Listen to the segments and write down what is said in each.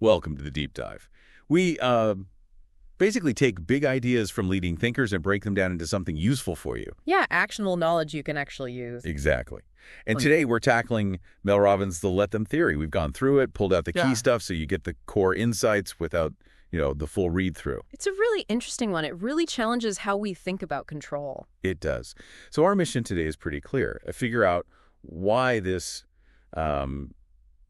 Welcome to the Deep Dive. We basically take big ideas from leading thinkers and break them down into something useful for you. Yeah, actionable knowledge you can actually use. Exactly. And today we're tackling Mel Robbins' The Let Them Theory. We've gone through it, pulled out the key stuff so you get the core insights without, the full read-through. It's a really interesting one. It really challenges how we think about control. It does. So our mission today is pretty clear. Figure out why this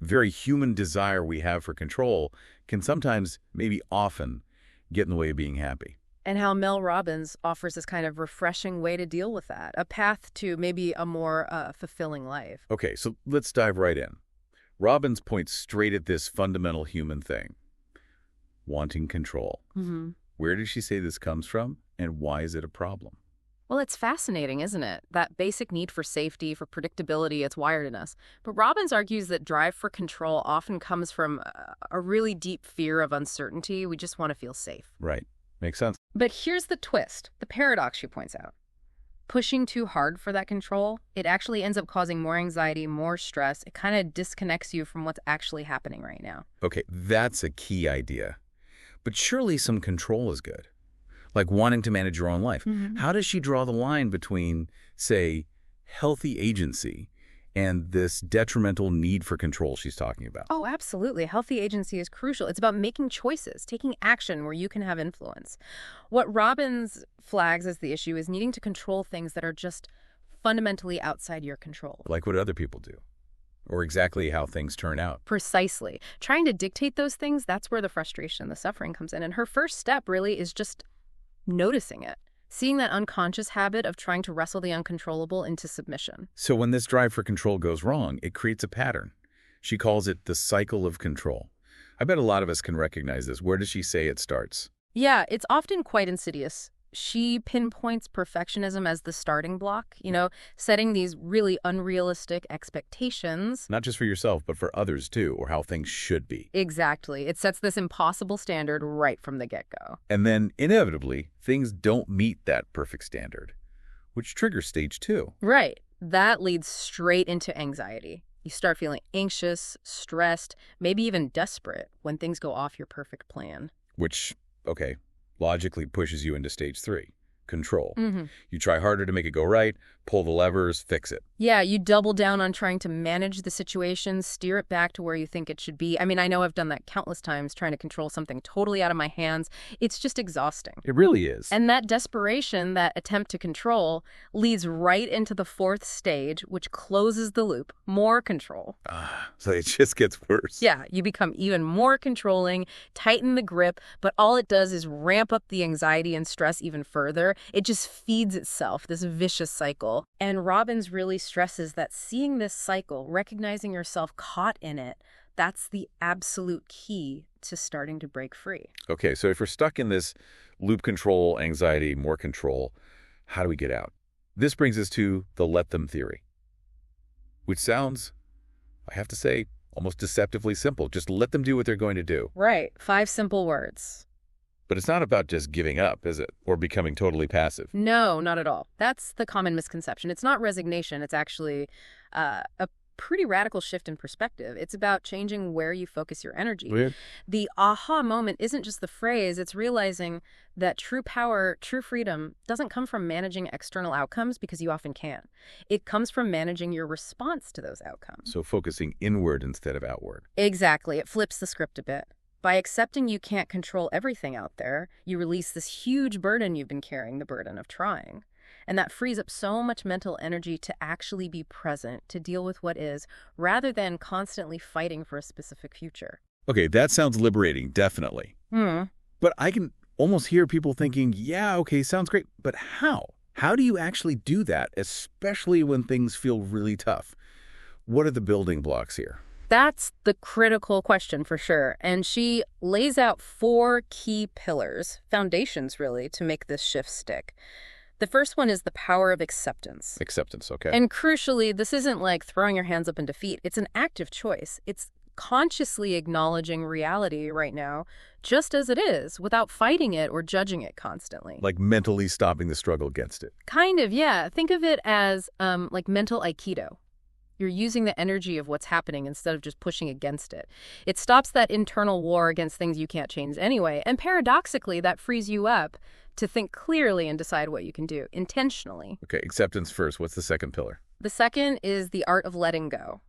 very human desire we have for control can sometimes, maybe often, get in the way of being happy. And how Mel Robbins offers this kind of refreshing way to deal with that, a path to maybe a more fulfilling life. Okay, so let's dive right in. Robbins points straight at this fundamental human thing, wanting control. Mm-hmm. Where does she say this comes from, and why is it a problem? Well, it's fascinating, isn't it? That basic need for safety, for predictability, it's wired in us. But Robbins argues that drive for control often comes from a really deep fear of uncertainty. We just want to feel safe. Right. Makes sense. But here's the twist, the paradox she points out. Pushing too hard for that control, it actually ends up causing more anxiety, more stress. It kind of disconnects you from what's actually happening right now. Okay, that's a key idea. But surely some control is good. Like wanting to manage your own life. Mm-hmm. How does she draw the line between, say, healthy agency and this detrimental need for control she's talking about? Oh, absolutely. Healthy agency is crucial. It's about making choices, taking action where you can have influence. What Robbins flags as the issue is needing to control things that are just fundamentally outside your control. Like what other people do, or exactly how things turn out. Precisely. Trying to dictate those things, that's where the frustration, the suffering comes in. And her first step really is just noticing it. Seeing that unconscious habit of trying to wrestle the uncontrollable into submission. So when this drive for control goes wrong, it creates a pattern. She calls it the cycle of control. I bet a lot of us can recognize this. Where does she say it starts? Yeah, it's often quite insidious. She pinpoints perfectionism as the starting block, setting these really unrealistic expectations. Not just for yourself, but for others too, or how things should be. Exactly. It sets this impossible standard right from the get-go. And then, inevitably, things don't meet that perfect standard, which triggers stage 2. Right. That leads straight into anxiety. You start feeling anxious, stressed, maybe even desperate when things go off your perfect plan. Which, okay, logically pushes you into stage 3, control. Mm-hmm. You try harder to make it go right, pull the levers, fix it. Yeah, you double down on trying to manage the situation, steer it back to where you think it should be. I mean, I know I've done that countless times, trying to control something totally out of my hands. It's just exhausting. It really is. And that desperation, that attempt to control, leads right into the 4th stage, which closes the loop. More control. So it just gets worse. Yeah, you become even more controlling, tighten the grip, but all it does is ramp up the anxiety and stress even further. It just feeds itself, this vicious cycle. And Robbins really stresses that seeing this cycle, recognizing yourself caught in it, that's the absolute key to starting to break free. Okay, so if we're stuck in this loop, control, anxiety, more control, how do we get out? This brings us to the let them theory, which sounds, I have to say, almost deceptively simple. Just let them do what they're going to do. Right. 5 simple words. But it's not about just giving up, is it? Or becoming totally passive. No, not at all. That's the common misconception. It's not resignation. It's actually a pretty radical shift in perspective. It's about changing where you focus your energy. Weird. The aha moment isn't just the phrase. It's realizing that true power, true freedom doesn't come from managing external outcomes, because you often can. It comes from managing your response to those outcomes. So focusing inward instead of outward. Exactly. It flips the script a bit. By accepting you can't control everything out there, you release this huge burden you've been carrying, the burden of trying. And that frees up so much mental energy to actually be present, to deal with what is, rather than constantly fighting for a specific future. Okay, that sounds liberating, definitely. Hmm. But I can almost hear people thinking, yeah, okay, sounds great, but how? How do you actually do that, especially when things feel really tough? What are the building blocks here? That's the critical question for sure. And she lays out 4 key pillars, foundations really, to make this shift stick. The first one is the power of acceptance. Acceptance, okay. And crucially, this isn't like throwing your hands up in defeat. It's an active choice. It's consciously acknowledging reality right now, just as it is, without fighting it or judging it constantly. Like mentally stopping the struggle against it. Kind of, yeah. Think of it as like mental Aikido. You're using the energy of what's happening instead of just pushing against it. It stops that internal war against things you can't change anyway, and paradoxically, that frees you up to think clearly and decide what you can do, intentionally. Okay, acceptance first. What's the second pillar? The second is the art of letting go.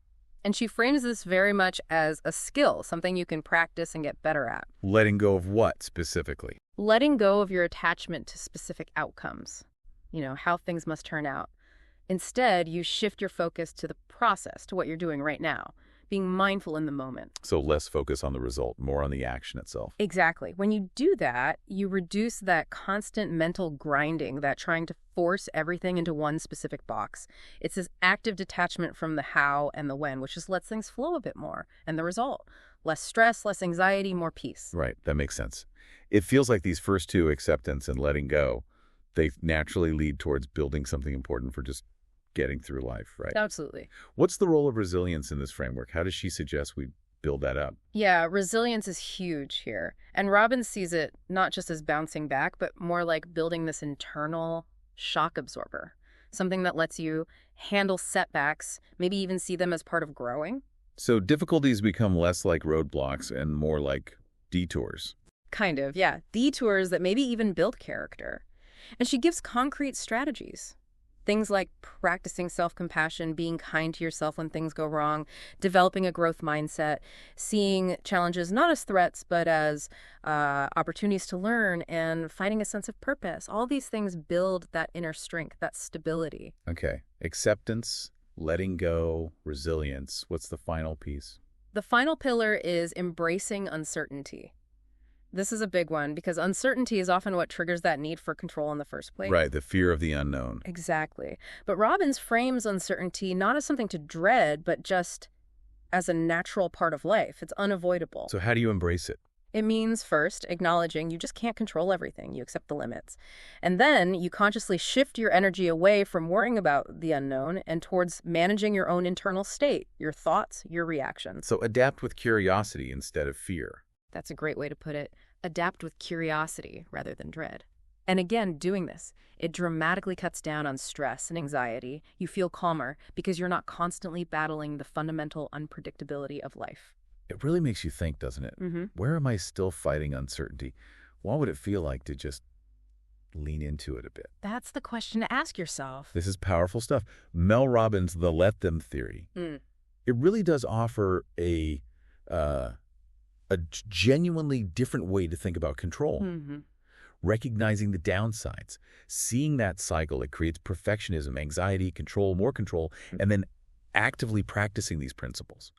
And she frames this very much as a skill, something you can practice and get better at. Letting go of what specifically? Letting go of your attachment to specific outcomes, how things must turn out. Instead, you shift your focus to the process, to what you're doing right now, being mindful in the moment. So less focus on the result, more on the action itself. Exactly. When you do that, you reduce that constant mental grinding, that trying to force everything into one specific box. It's this active detachment from the how and the when, which just lets things flow a bit more. And the result, less stress, less anxiety, more peace. Right. That makes sense. It feels like these first two, acceptance and letting go, they naturally lead towards building something important for just getting through life, right? Absolutely. What's the role of resilience in this framework? How does she suggest we build that up? Yeah, resilience is huge here. And Robbins sees it not just as bouncing back, but more like building this internal shock absorber, something that lets you handle setbacks, maybe even see them as part of growing. So difficulties become less like roadblocks and more like detours. Kind of, yeah. Detours that maybe even build character. And she gives concrete strategies. Things like practicing self-compassion, being kind to yourself when things go wrong, developing a growth mindset, seeing challenges not as threats, but as opportunities to learn, and finding a sense of purpose. All these things build that inner strength, that stability. Okay. Acceptance, letting go, resilience. What's the final piece? The final pillar is embracing uncertainty. This is a big one because uncertainty is often what triggers that need for control in the first place. Right, the fear of the unknown. Exactly. But Robbins frames uncertainty not as something to dread, but just as a natural part of life. It's unavoidable. So how do you embrace it? It means, first, acknowledging you just can't control everything. You accept the limits. And then you consciously shift your energy away from worrying about the unknown and towards managing your own internal state, your thoughts, your reactions. So adapt with curiosity instead of fear. That's a great way to put it. Adapt with curiosity rather than dread. And again, doing this, it dramatically cuts down on stress and anxiety. You feel calmer because you're not constantly battling the fundamental unpredictability of life. It really makes you think, doesn't it? Where am I still fighting uncertainty? What would it feel like to just lean into it a bit? That's the question to ask yourself. This is powerful stuff. Mel Robbins' The Let Them theory. It really does offer a genuinely different way to think about control. Recognizing the downsides, seeing that cycle, it creates perfectionism, anxiety, control, more control, and then actively practicing these principles.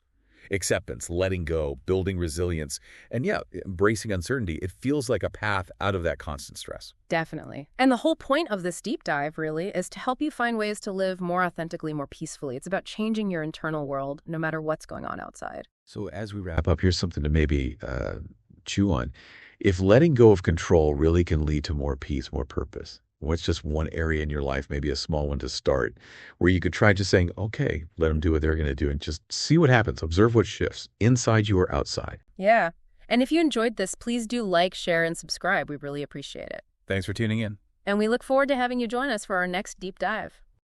Acceptance, letting go, building resilience, and yeah, embracing uncertainty. It feels like a path out of that constant stress. Definitely. And the whole point of this deep dive, really, is to help you find ways to live more authentically, more peacefully. It's about changing your internal world, no matter what's going on outside. So as we wrap up, here's something to maybe chew on. If letting go of control really can lead to more peace, more purpose, what's just one area in your life, maybe a small one to start, where you could try just saying, okay, let them do what they're going to do and just see what happens. Observe what shifts inside you or outside. Yeah. And if you enjoyed this, please do like, share, and subscribe. We really appreciate it. Thanks for tuning in. And we look forward to having you join us for our next deep dive.